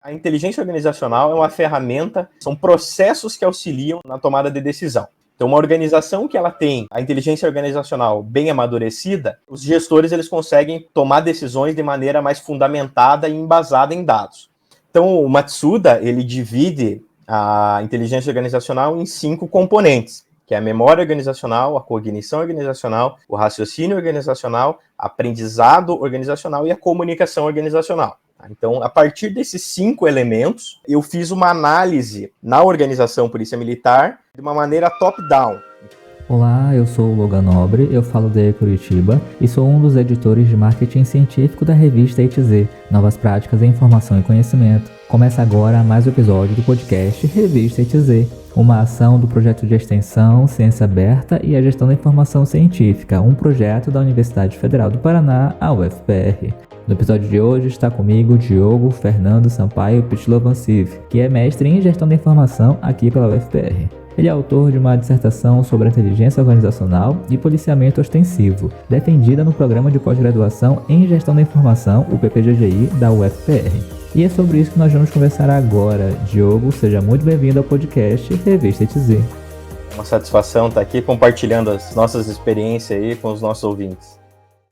A inteligência organizacional é uma ferramenta, são processos que auxiliam na tomada de decisão. Então, uma organização que ela tem a inteligência organizacional bem amadurecida, os gestores eles conseguem tomar decisões de maneira mais fundamentada e embasada em dados. Então, o Matsuda, ele divide a inteligência organizacional em 5 componentes, que é a memória organizacional, a cognição organizacional, o raciocínio organizacional, aprendizado organizacional e a comunicação organizacional. Então, a partir desses 5 elementos, eu fiz uma análise na organização Polícia Militar de uma maneira top-down. Olá, eu sou o Logan Nobre, eu falo de Curitiba e sou um dos editores de marketing científico da revista ETZ, Novas Práticas em Informação e Conhecimento. Começa agora mais um episódio do podcast Revista ETZ, uma ação do projeto de extensão Ciência Aberta e a Gestão da Informação Científica, um projeto da Universidade Federal do Paraná, a UFPR. No episódio de hoje está comigo Diogo Fernando Sampaio Pitlovanciv, que é mestre em Gestão da Informação aqui pela UFPR. Ele é autor de uma dissertação sobre a inteligência organizacional e policiamento ostensivo, defendida no programa de pós-graduação em Gestão da Informação, o PPGGI, da UFPR. E é sobre isso que nós vamos conversar agora. Diogo, seja muito bem-vindo ao podcast Revista ETZ. É uma satisfação estar aqui compartilhando as nossas experiências aí com os nossos ouvintes.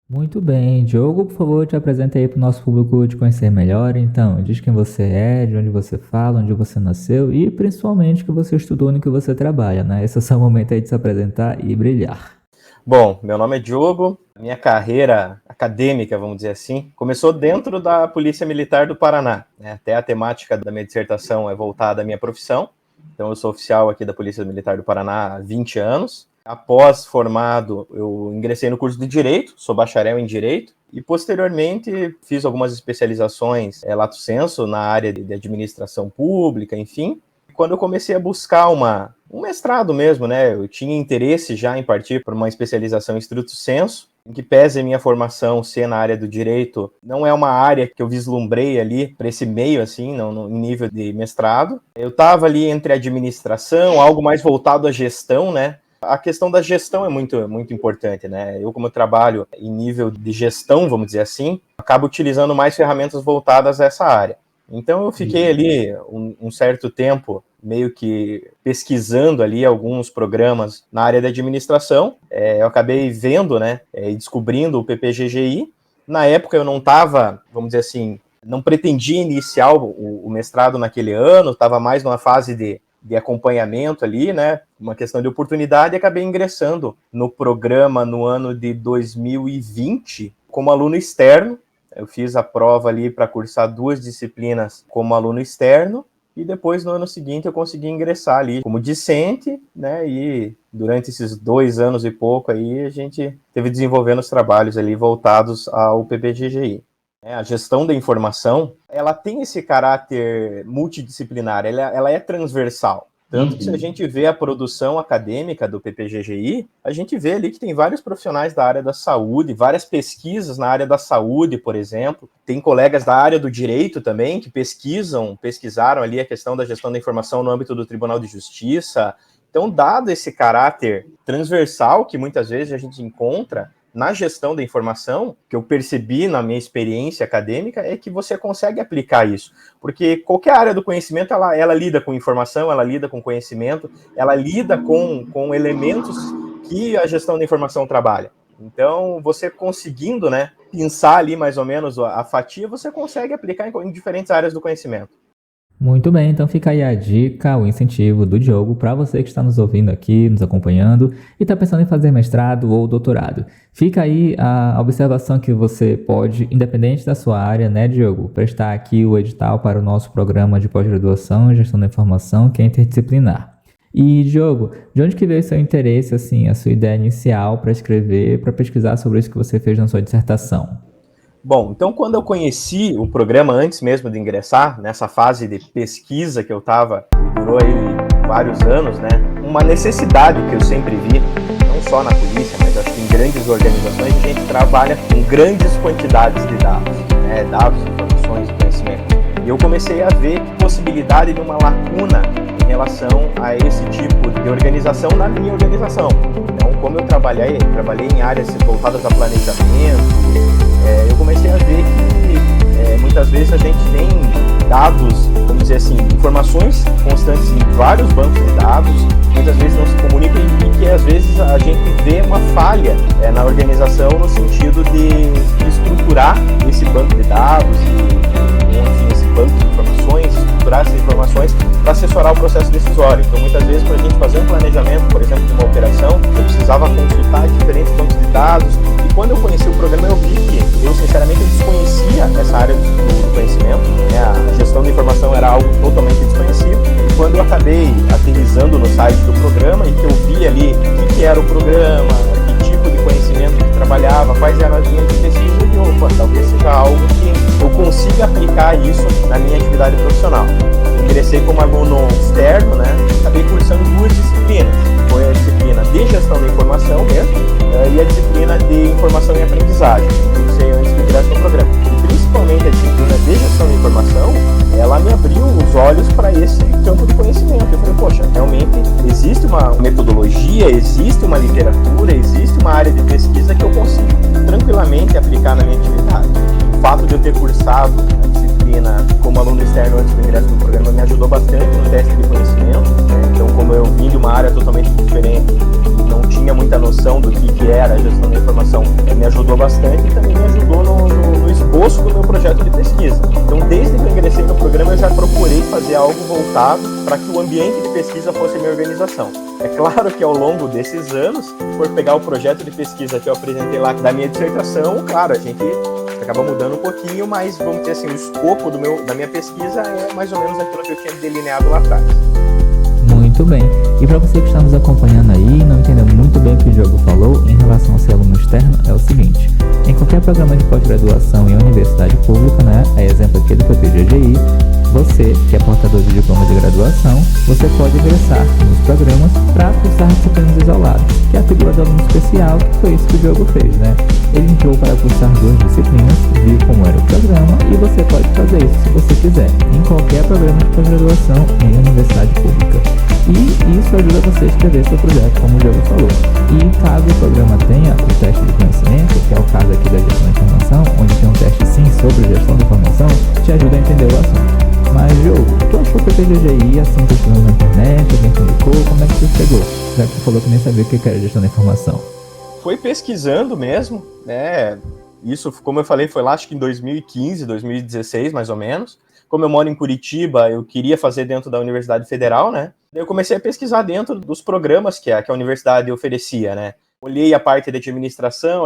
Muito bem, Diogo, por favor, te apresenta aí para o nosso público te conhecer melhor. Então, diz quem você é, de onde você fala, onde você nasceu e principalmente o que você estudou no que você trabalha, né? Esse é o seu momento aí de se apresentar e brilhar. Bom, meu nome é Diogo, minha carreira acadêmica, vamos dizer assim, começou dentro da Polícia Militar do Paraná, né? Até a temática da minha dissertação é voltada à minha profissão, então eu sou oficial aqui da Polícia Militar do Paraná há 20 anos. Após formado, eu ingressei no curso de Direito, sou bacharel em Direito, e posteriormente fiz algumas especializações lato sensu na área de administração pública, enfim. Quando eu comecei a buscar um mestrado mesmo, né, eu tinha interesse já em partir para uma especialização em stricto sensu, em que pese a minha formação ser na área do direito, não é uma área que eu vislumbrei ali para esse meio, assim, não, em nível de mestrado. Eu estava ali entre administração, algo mais voltado à gestão, né. A questão da gestão é muito, muito importante, né? Eu, como eu trabalho em nível de gestão, vamos dizer assim, acabo utilizando mais ferramentas voltadas a essa área. Então, eu fiquei ali um certo tempo meio que pesquisando ali alguns programas na área da administração. Eu acabei vendo, né, e descobrindo o PPGGI. Na época, eu não estava, vamos dizer assim, não pretendia iniciar o mestrado naquele ano, estava mais numa fase de acompanhamento ali, né, uma questão de oportunidade, e acabei ingressando no programa no ano de 2020 como aluno externo. Eu fiz a prova ali para cursar 2 disciplinas como aluno externo, e depois no ano seguinte eu consegui ingressar ali como discente, né, e durante esses 2 anos e pouco aí a gente teve desenvolvendo os trabalhos ali voltados ao PPGGI. A gestão da informação, ela tem esse caráter multidisciplinar, ela é transversal. Tanto que se a gente vê a produção acadêmica do PPGGI, a gente vê ali que tem vários profissionais da área da saúde, várias pesquisas na área da saúde, por exemplo. Tem colegas da área do direito também que pesquisaram ali a questão da gestão da informação no âmbito do Tribunal de Justiça. Então, dado esse caráter transversal que muitas vezes a gente encontra na gestão da informação, que eu percebi na minha experiência acadêmica, é que você consegue aplicar isso. Porque qualquer área do conhecimento, ela lida com informação, ela lida com conhecimento, ela lida com elementos que a gestão da informação trabalha. Então, você conseguindo, né, pensar ali mais ou menos a fatia, você consegue aplicar em diferentes áreas do conhecimento. Muito bem, então fica aí a dica, o incentivo do Diogo para você que está nos ouvindo aqui, nos acompanhando e está pensando em fazer mestrado ou doutorado. Fica aí a observação que você pode, independente da sua área, né, Diogo, prestar aqui o edital para o nosso programa de pós-graduação em Gestão da Informação, que é interdisciplinar. E, Diogo, de onde que veio o seu interesse, assim, a sua ideia inicial para escrever, para pesquisar sobre isso que você fez na sua dissertação? Bom, então quando eu conheci o programa antes mesmo de ingressar, nessa fase de pesquisa que eu estava, que durou aí vários anos, né, uma necessidade que eu sempre vi, não só na polícia, mas acho que em grandes organizações, a gente trabalha com grandes quantidades de dados, né, dados, informações, conhecimentos. E eu comecei a ver possibilidade de uma lacuna em relação a esse tipo de organização na minha organização. Então, como eu trabalhei em áreas voltadas a planejamento, eu comecei a ver que muitas vezes a gente tem dados, vamos dizer assim, informações constantes em vários bancos de dados, muitas vezes não se comunicam e que às vezes a gente vê uma falha na organização no sentido de estruturar esse banco de dados e enfim, esse banco de informações, estruturar essas informações para assessorar o processo decisório. Então, muitas vezes, para a gente fazer um planejamento, por exemplo, de uma operação, eu precisava consultar diferentes bancos de dados. E quando eu conheci o programa, eu vi que eu, sinceramente, desconhecia essa área do conhecimento. Né? A gestão da informação era algo totalmente desconhecido. E quando eu acabei aterrissando no site do programa e que eu vi ali o que era o programa, que tipo de conhecimento que trabalhava, quais eram as linhas de pesquisa, eu vi, opa, talvez seja algo que eu consiga aplicar isso na minha atividade profissional. Ingressei como aluno externo, né? Acabei cursando 2 disciplinas. Foi a disciplina de gestão da informação mesmo e a disciplina de informação e aprendizagem. Cursei antes de ingresso no programa. E principalmente a disciplina de gestão da informação, ela me abriu os olhos para esse campo de conhecimento. Eu falei, poxa, realmente existe uma metodologia, existe uma literatura, existe uma área de pesquisa que eu consigo tranquilamente aplicar na minha atividade. O fato de eu ter cursado a disciplina como aluno externo antes do ingresso no programa me ajudou bastante no teste de conhecimento. Então, como eu vim de uma área totalmente diferente, não tinha muita noção do que era a gestão da informação, me ajudou bastante e também me ajudou no esboço do meu projeto de pesquisa. Então, desde que eu ingressei no programa, eu já procurei fazer algo voltado para que o ambiente de pesquisa fosse a minha organização. É claro que ao longo desses anos, por pegar o projeto de pesquisa que eu apresentei lá da minha dissertação, claro, a gente acaba mudando um pouquinho, mas vamos dizer assim, o escopo da minha pesquisa é mais ou menos aquilo que eu tinha delineado lá atrás. Muito bem. E para você que está nos acompanhando aí e não entendeu muito bem o que o Diogo falou em relação a ser aluno externo, é o seguinte: em qualquer programa de pós-graduação em universidade pública, né, é exemplo aqui do PPGGI, você, que é portador de diploma de graduação, você pode ingressar nos programas para cursar disciplinas isoladas, que é a figura do aluno especial, que foi isso que o Diogo fez, né? Ele entrou para cursar 2 disciplinas, viu como era o programa e você pode fazer isso se você quiser, em qualquer programa de pós-graduação em universidade pública. E isso ajuda você a escrever seu projeto, como o Diogo falou. E caso o programa tenha o teste de conhecimento, que é o caso aqui da gestão da informação, onde tem um teste sim sobre gestão da informação, te ajuda a entender o assunto. Mas, Diogo, tu achou que o PPGI assim pesquisando na internet, alguém te indicou, como é que você chegou? Já que tu falou que nem sabia o que era gestão da informação. Foi pesquisando mesmo, né? Isso, como eu falei, foi lá acho que em 2015, 2016, mais ou menos. Como eu moro em Curitiba, eu queria fazer dentro da Universidade Federal, né? Eu comecei a pesquisar dentro dos programas que a universidade oferecia, né? Olhei a parte de administração,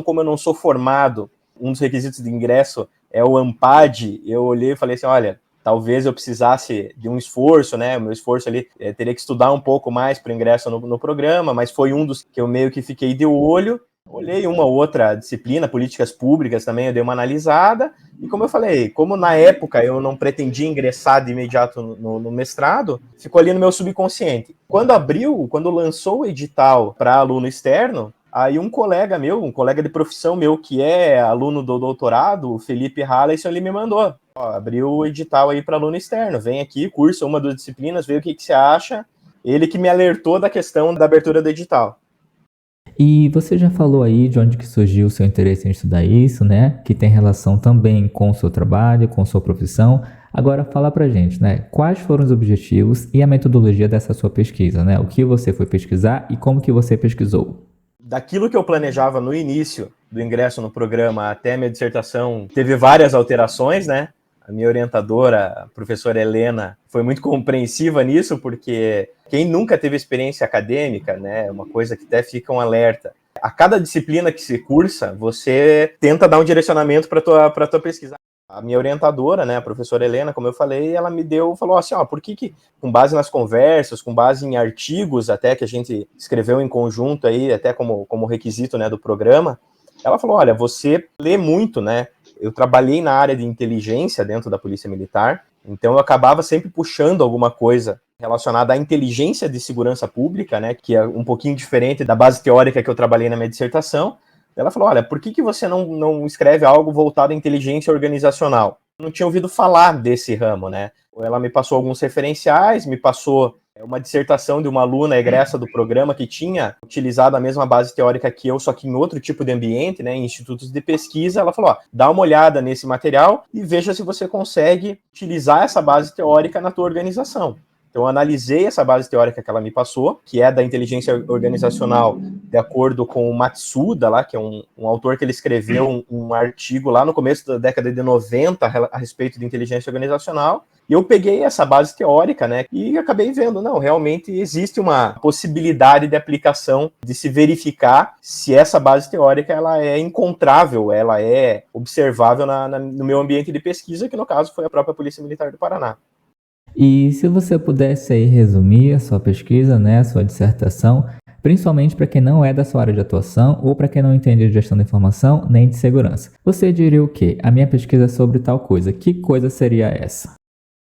como eu não sou formado, um dos requisitos de ingresso é o ANPAD, eu olhei e falei assim, olha, talvez eu precisasse de um esforço, né? O meu esforço ali teria que estudar um pouco mais para o ingresso no programa, mas foi um dos que eu meio que fiquei de olho. Olhei uma outra disciplina, políticas públicas também, eu dei uma analisada, e como eu falei, como na época eu não pretendia ingressar de imediato no mestrado, ficou ali no meu subconsciente. Quando lançou o edital para aluno externo, aí um colega de profissão meu, que é aluno do doutorado, o Felipe Halleson, ele me mandou, abriu o edital aí para aluno externo, vem aqui, cursa uma das disciplinas, vê o que você acha. Ele que me alertou da questão da abertura do edital. E você já falou aí de onde que surgiu o seu interesse em estudar isso, né? Que tem relação também com o seu trabalho, com a sua profissão. Agora fala pra gente, né? Quais foram os objetivos e a metodologia dessa sua pesquisa, né? O que você foi pesquisar e como que você pesquisou? Daquilo que eu planejava no início do ingresso no programa até minha dissertação, teve várias alterações, né? A minha orientadora, a professora Helena, foi muito compreensiva nisso, porque quem nunca teve experiência acadêmica, né, é uma coisa que até fica um alerta. A cada disciplina que se cursa, você tenta dar um direcionamento para a tua pesquisa. A minha orientadora, né, a professora Helena, como eu falei, ela falou assim, por que com base nas conversas, com base em artigos até que a gente escreveu em conjunto aí, até como requisito, né, do programa, ela falou, olha, você lê muito, né? Eu trabalhei na área de inteligência dentro da Polícia Militar, então eu acabava sempre puxando alguma coisa relacionada à inteligência de segurança pública, né, que é um pouquinho diferente da base teórica que eu trabalhei na minha dissertação. Ela falou, olha, por que você não escreve algo voltado à inteligência organizacional? Eu não tinha ouvido falar desse ramo, né? Ela me passou alguns referenciais, me passou uma dissertação de uma aluna egressa do programa que tinha utilizado a mesma base teórica que eu, só que em outro tipo de ambiente, né, em institutos de pesquisa. Ela falou, dá uma olhada nesse material e veja se você consegue utilizar essa base teórica na tua organização. Então, eu analisei essa base teórica que ela me passou, que é da inteligência organizacional, de acordo com o Matsuda, lá, que é um autor que ele escreveu um artigo lá no começo da década de 90 a respeito de inteligência organizacional. E eu peguei essa base teórica, né, e acabei vendo, não, realmente existe uma possibilidade de aplicação, de se verificar se essa base teórica ela é encontrável, ela é observável no meu ambiente de pesquisa, que no caso foi a própria Polícia Militar do Paraná. E se você pudesse aí resumir a sua pesquisa, né, a sua dissertação, principalmente para quem não é da sua área de atuação ou para quem não entende de gestão da informação nem de segurança, você diria o quê? A minha pesquisa é sobre tal coisa. Que coisa seria essa?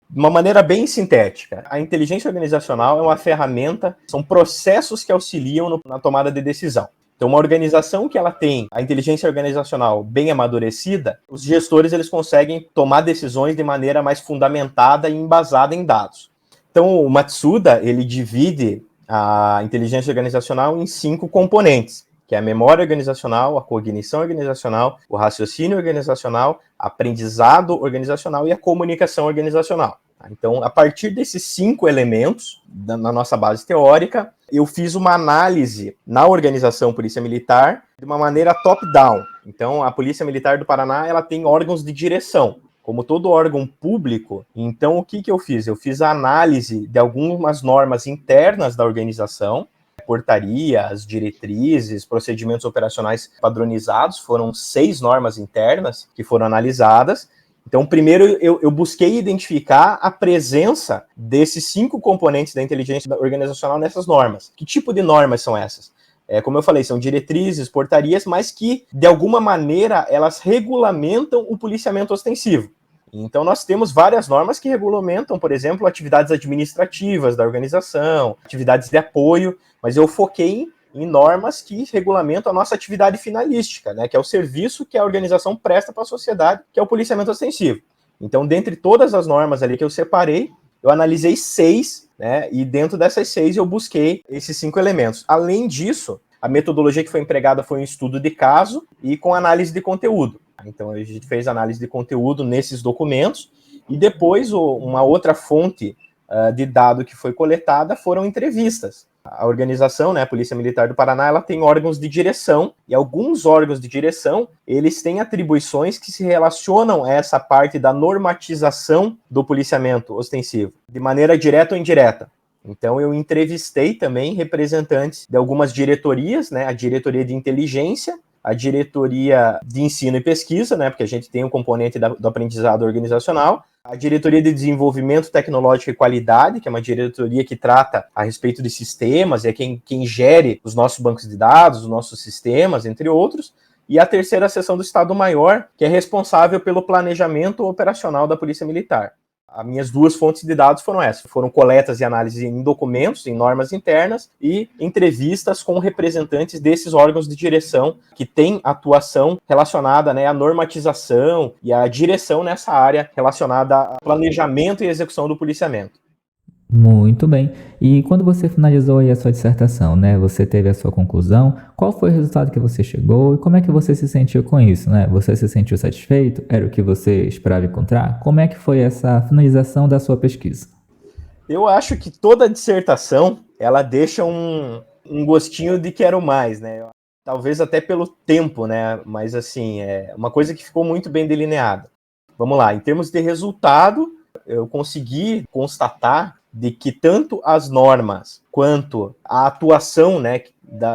De uma maneira bem sintética, a inteligência organizacional é uma ferramenta, são processos que auxiliam na tomada de decisão. Então, uma organização que ela tem a inteligência organizacional bem amadurecida, os gestores eles conseguem tomar decisões de maneira mais fundamentada e embasada em dados. Então, o Matsuda ele divide a inteligência organizacional em 5 componentes, que é a memória organizacional, a cognição organizacional, o raciocínio organizacional, aprendizado organizacional e a comunicação organizacional. Então, a partir desses 5 elementos na nossa base teórica, eu fiz uma análise na organização Polícia Militar de uma maneira top-down. Então, a Polícia Militar do Paraná ela tem órgãos de direção, como todo órgão público. Então, o que eu fiz? Eu fiz a análise de algumas normas internas da organização, portarias, diretrizes, procedimentos operacionais padronizados, foram 6 normas internas que foram analisadas. Então, primeiro, eu busquei identificar a presença desses 5 componentes da inteligência organizacional nessas normas. Que tipo de normas são essas? Como eu falei, são diretrizes, portarias, mas que, de alguma maneira, elas regulamentam o policiamento ostensivo. Então, nós temos várias normas que regulamentam, por exemplo, atividades administrativas da organização, atividades de apoio, mas eu foquei em normas que regulamentam a nossa atividade finalística, né, que é o serviço que a organização presta para a sociedade, que é o policiamento ostensivo. Então, dentre todas as normas ali que eu separei, eu analisei 6, né, e dentro dessas 6 eu busquei esses 5 elementos. Além disso, a metodologia que foi empregada foi um estudo de caso e com análise de conteúdo. Então, a gente fez análise de conteúdo nesses documentos e depois uma outra fonte de dado que foi coletada foram entrevistas. A organização, né, a Polícia Militar do Paraná, ela tem órgãos de direção, e alguns órgãos de direção, eles têm atribuições que se relacionam a essa parte da normatização do policiamento ostensivo, de maneira direta ou indireta. Então, eu entrevistei também representantes de algumas diretorias, né, a diretoria de inteligência, a diretoria de ensino e pesquisa, né, porque a gente tem um componente do aprendizado organizacional, a diretoria de desenvolvimento tecnológico e qualidade, que é uma diretoria que trata a respeito de sistemas, é quem gere os nossos bancos de dados, os nossos sistemas, entre outros, e a terceira seção do Estado-Maior, que é responsável pelo planejamento operacional da Polícia Militar. As minhas 2 fontes de dados foram essas. Foram coletas e análises em documentos, em normas internas e entrevistas com representantes desses órgãos de direção que têm atuação relacionada, né, à normatização e à direção nessa área relacionada ao planejamento e execução do policiamento. Muito bem. E quando você finalizou aí a sua dissertação, né, você teve a sua conclusão, qual foi o resultado que você chegou e como é que você se sentiu com isso, né? Você se sentiu satisfeito? Era o que você esperava encontrar? Como é que foi essa finalização da sua pesquisa? Eu acho que toda dissertação, ela deixa um gostinho de quero mais, né? Talvez até pelo tempo, né? Mas, assim, é uma coisa que ficou muito bem delineada. Vamos lá, em termos de resultado, eu consegui constatar de que tanto as normas quanto a atuação, né,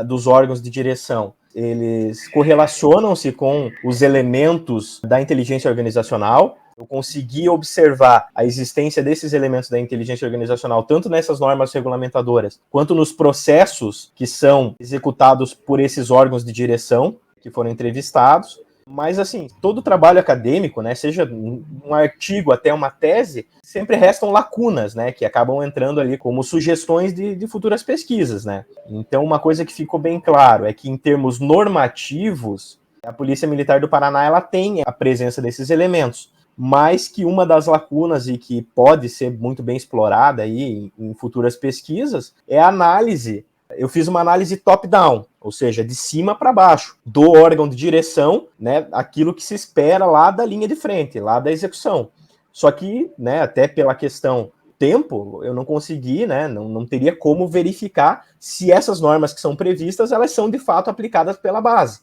dos órgãos de direção, eles correlacionam-se com os elementos da inteligência organizacional. Eu consegui observar a existência desses elementos da inteligência organizacional tanto nessas normas regulamentadoras, quanto nos processos que são executados por esses órgãos de direção que foram entrevistados. Mas, assim, todo trabalho acadêmico, né, seja um artigo até uma tese, sempre restam lacunas, né, que acabam entrando ali como sugestões de futuras pesquisas, né. Então, uma coisa que ficou bem claro é que, em termos normativos, a Polícia Militar do Paraná ela tem a presença desses elementos. mas que uma das lacunas e que pode ser muito bem explorada aí em futuras pesquisas é a análise. Eu fiz uma análise top-down, ou seja, de cima para baixo, do órgão de direção, né, aquilo que se espera lá da linha de frente, lá da execução. Só que, né, até pela questão tempo, eu não consegui, né, não teria como verificar se essas normas que são previstas, elas são de fato aplicadas pela base.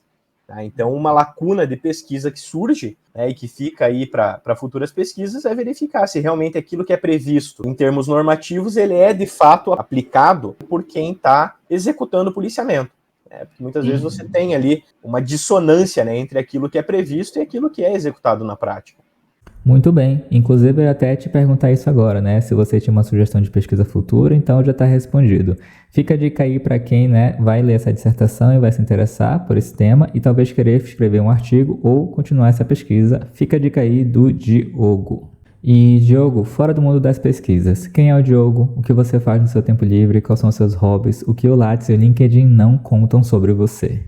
Tá? Então, uma lacuna de pesquisa que surge, né, e que fica aí para futuras pesquisas é verificar se realmente aquilo que é previsto em termos normativos, ele é de fato aplicado por quem está executando o policiamento. Porque muitas vezes você tem ali uma dissonância, né, entre aquilo que é previsto e aquilo que é executado na prática. Muito bem, inclusive eu ia até te perguntar isso agora, né? Se você tinha uma sugestão de pesquisa futura, então já está respondido. Fica a dica aí para quem, né, vai ler essa dissertação e vai se interessar por esse tema e talvez querer escrever um artigo ou continuar essa pesquisa. Fica a dica aí do Diogo. E Diogo, fora do mundo das pesquisas, quem é o Diogo? O que você faz no seu tempo livre? Quais são os seus hobbies? O que o Lattes e o LinkedIn não contam sobre você?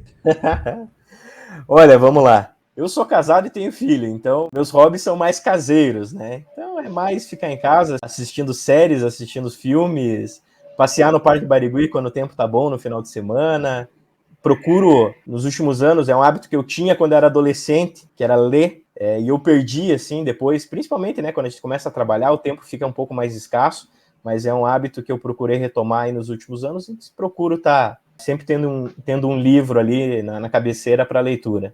Olha, vamos lá. Eu sou casado e tenho filho, então meus hobbies são mais caseiros, né? Então é mais ficar em casa assistindo séries, assistindo filmes, passear no Parque Barigui quando o tempo tá bom no final de semana. Procuro, nos últimos anos, é um hábito que eu tinha quando eu era adolescente, que era ler, e eu perdi, assim, depois, principalmente, né, quando a gente começa a trabalhar, o tempo fica um pouco mais escasso, mas é um hábito que eu procurei retomar aí nos últimos anos, e procuro estar sempre tendo um livro ali na cabeceira para leitura.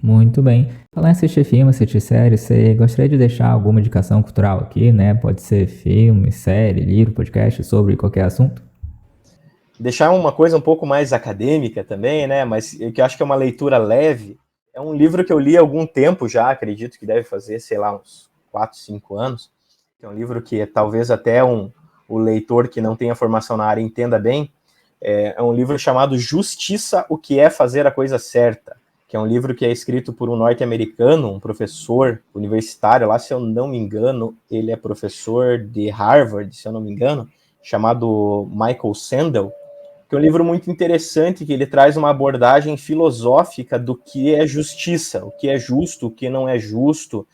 Muito bem. Falar em assistir filme, assistir série, você gostaria de deixar alguma indicação cultural aqui, né? Pode ser filme, série, livro, podcast sobre qualquer assunto? Deixar uma coisa um pouco mais acadêmica também, né? Mas que eu acho que é uma leitura leve. É um livro que eu li há algum tempo já, acredito que deve fazer, sei lá, uns 4, 5 anos. É um livro que talvez até o leitor que não tenha formação na área entenda bem. É um livro chamado Justiça, o que é fazer a coisa certa, que é um livro que é escrito por um norte-americano, um professor universitário, lá, se eu não me engano, ele é professor de Harvard, se eu não me engano, chamado Michael Sandel, que é um livro muito interessante, que ele traz uma abordagem filosófica do que é justiça, o que é justo, o que não é justo.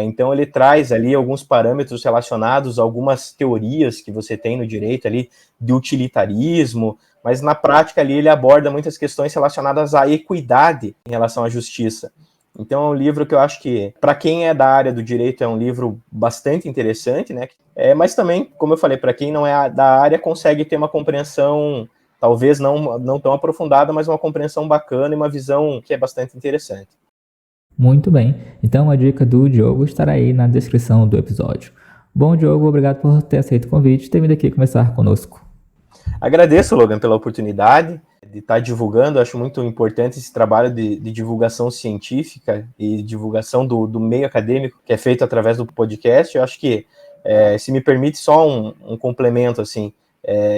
Então ele traz ali alguns parâmetros relacionados a algumas teorias que você tem no direito ali, de utilitarismo, mas na prática ali ele aborda muitas questões relacionadas à equidade em relação à justiça. Então é um livro que eu acho que, para quem é da área do direito, é um livro bastante interessante, né? Mas também, como eu falei, para quem não é da área, consegue ter uma compreensão, talvez não tão aprofundada, mas uma compreensão bacana e uma visão que é bastante interessante. Muito bem, então a dica do Diogo estará aí na descrição do episódio. Bom, Diogo, obrigado por ter aceito o convite e ter vindo aqui conversar conosco. Agradeço, Logan, pela oportunidade de estar divulgando. Acho muito importante esse trabalho de divulgação científica e divulgação do meio acadêmico que é feito através do podcast. Eu acho que, se me permite só um complemento, assim,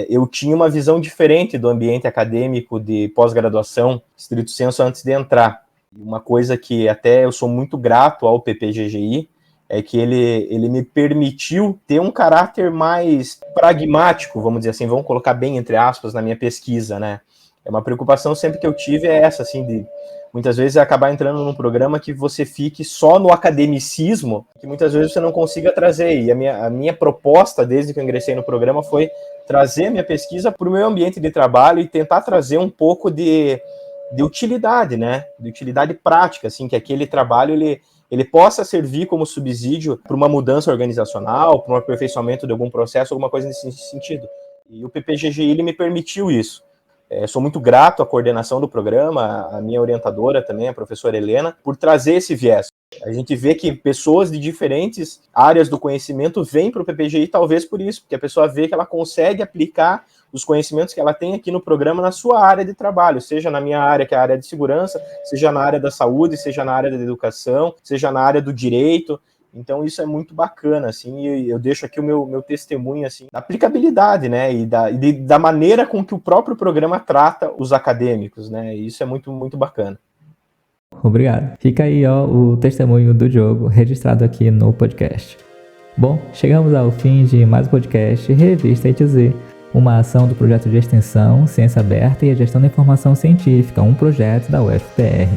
eu tinha uma visão diferente do ambiente acadêmico de pós-graduação, estrito sensu, antes de entrar. Uma coisa que até eu sou muito grato ao PPGGI é que ele me permitiu ter um caráter mais pragmático, vamos dizer assim, vamos colocar bem entre aspas na minha pesquisa, né? Uma preocupação sempre que eu tive é essa, assim, de muitas vezes acabar entrando num programa que você fique só no academicismo, que muitas vezes você não consiga trazer. E a minha proposta, desde que eu ingressei no programa, foi trazer a minha pesquisa para o meu ambiente de trabalho e tentar trazer um pouco de utilidade, né? De utilidade prática, assim, que aquele trabalho ele possa servir como subsídio para uma mudança organizacional, para um aperfeiçoamento de algum processo, alguma coisa nesse sentido. E o PPGGI ele me permitiu isso. Sou muito grato à coordenação do programa, à minha orientadora também, a professora Helena, por trazer esse viés. A gente vê que pessoas de diferentes áreas do conhecimento vêm para o PPGI talvez por isso, porque a pessoa vê que ela consegue aplicar os conhecimentos que ela tem aqui no programa na sua área de trabalho, seja na minha área, que é a área de segurança, seja na área da saúde, seja na área da educação, seja na área do direito. Então isso é muito bacana, assim, e eu deixo aqui o meu testemunho, assim, da aplicabilidade, né, e da maneira com que o próprio programa trata os acadêmicos, né, e isso é muito, muito bacana. Obrigado. Fica aí, ó, o testemunho do Diogo registrado aqui no podcast. Bom, chegamos ao fim de mais um podcast Revista ETZ, uma ação do projeto de extensão Ciência Aberta e a Gestão da Informação Científica, um projeto da UFPR.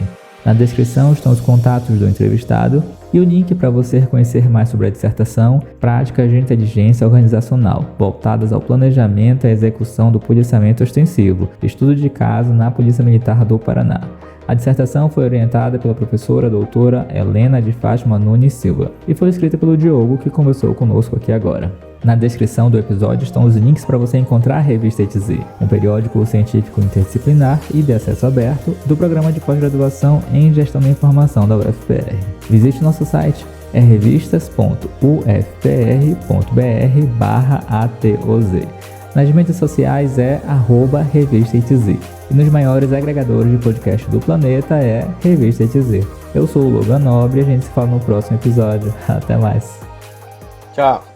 Na descrição estão os contatos do entrevistado e o link para você conhecer mais sobre a dissertação Práticas de Inteligência Organizacional, voltadas ao planejamento e à execução do policiamento ostensivo, estudo de caso na Polícia Militar do Paraná. A dissertação foi orientada pela professora doutora Helena de Fátima Nunes Silva e foi escrita pelo Diogo, que conversou conosco aqui agora. Na descrição do episódio estão os links para você encontrar a revista ETZ, um periódico científico interdisciplinar e de acesso aberto do programa de pós-graduação em Gestão da Informação da UFPR. Visite nosso site, é revistas.ufpr.br/atoz. Nas mídias sociais é @revista ETZ. E nos maiores agregadores de podcast do planeta é Revista ETZ. Eu sou o Logan Nobre e a gente se fala no próximo episódio. Até mais. Tchau.